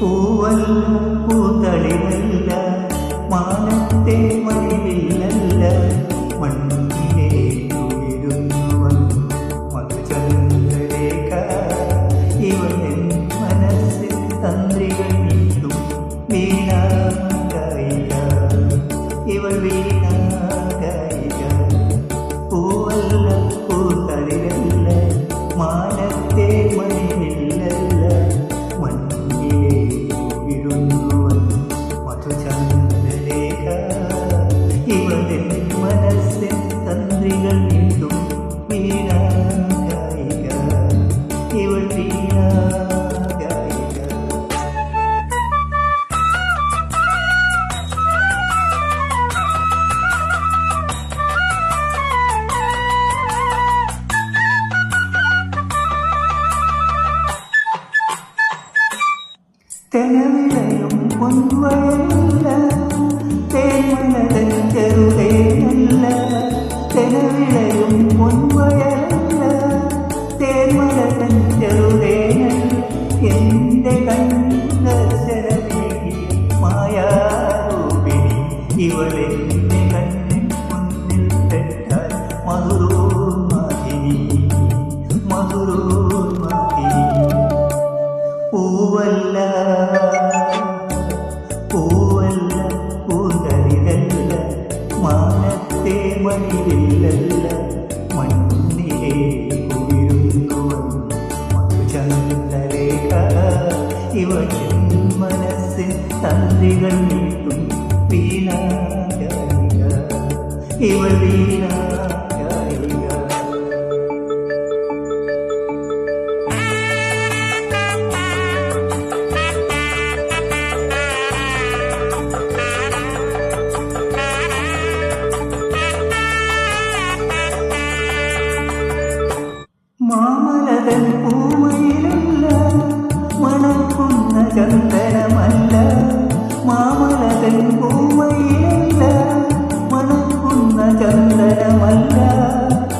പൂവല്ല പൂതളിരല്ല മാനത്തെ മണിവില്ലല്ല മണ്ണിലേക്ക് ഉയരുന്നവൻ മധുചന്ദ്രരേഖ ഇവൻ മനസ്സിൽ തന്ത്രികൾ നീട്ടും വീണാഗായിക ഇവൾ വീണാഗായിക പൂവല്ല പൂതളിരല്ല മാനത്തെ മണിവില്ലല്ല മണ്ണിലേക്ക് ഉയരുന്നവൻ മധുചന്ദ്രരേഖ ഇവൻ മനസ്സിൽ തന്ത്രികൾ നീട്ടും വീണാഗായിക ഇവൾ വീണാഗായിക തെനവിളയും പൊൻവയലല്ല തേന്മലതൻ ചെറുതേനല്ല തെനവിളയും പൊൻവയലല്ല തേന്മലതൻ ചെറുതേനല്ല എൻ്റെ കണ്ണശരമേകി മായാരൂപിണി ഇവളെന്നെ കണ്ണിൻ മുന്നിൽ പെട്ടാൽ മധുരോന്മാതിനി മധുരോന്മാതിനി പൂവല്ല പൂവല്ല പൂതളിരല്ല മാനത്തെ മണിവില്ലല്ല മണ്ണിലെ ഉയരുന്നവൻ മധുചന്ദ്രരേഖ ഇവൻ മനസ്സിൽ തന്ത്രികൾ നീട്ടും വീണാഗായിക ഇവൾ വീണാഗായിക മാമലതൻ പൂമയിലല്ല മണക്കുന്ന ചന്ദനമല്ല മാമലതൻ പൂമയിലല്ല മണക്കുന്ന ചന്ദനമല്ല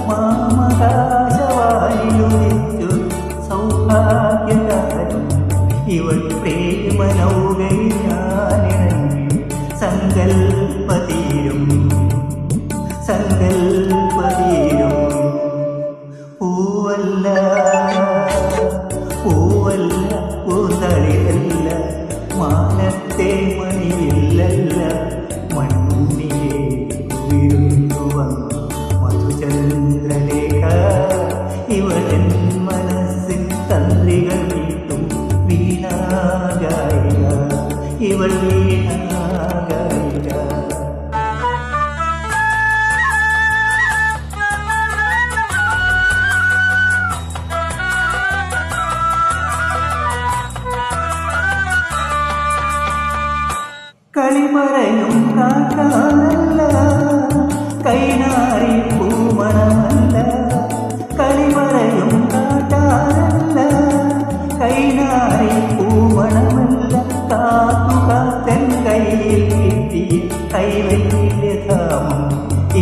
മാമകാശവായിലുദിച്ചു സൗഭാഗ്യകാരം ഇവൾ പ്രേമനൗകയിൽ ഞാനിറങ്ങി സങ്കൽപ്പതീരും സങ്കൽപ്പതീരും പൂവല്ല പൂവല്ല പൂതളിരല്ല മാനത്തെ മണിവില്ലല്ല മണ്ണിലെ ഉയരുന്നുവൻ മധുചന്ദ്രരേഖ ഇവൻ മനസ്സിൽ തന്ത്രികൾ നീട്ടും വീണാഗായിക ഇവൾ വീണാഗായിക കളിമറയും കാട്ടാനല്ല കൈനാരി പൂമണമല്ല കളിമറയും കാട്ടാനല്ല കൈനാരി പൂമണമല്ല കാത്തുകാത്തൻ കയ്യിൽ കിട്ടിയ കൈവല്യധാമം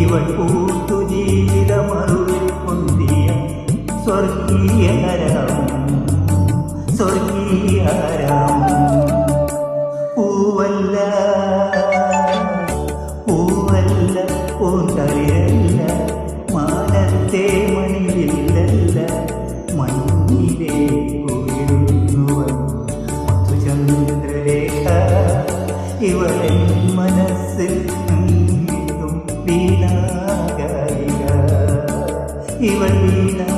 ഇവൾ പൂത്തു ജീവിതമറുവിൽ പൊന്തിയ സ്വർഗീയരാമം സ്വർഗീയരാമം പൂവല്ല പൂവല്ല പൂന്തളിരല്ല മാനത്തെ മണിവില്ലല്ല മണ്ണിലെ ഉയരുന്നവൻ മധുചന്ദ്രരേഖ ഇവളെ മനസ്സിൽ വീണാഗായിക ഇവൾ വീണാ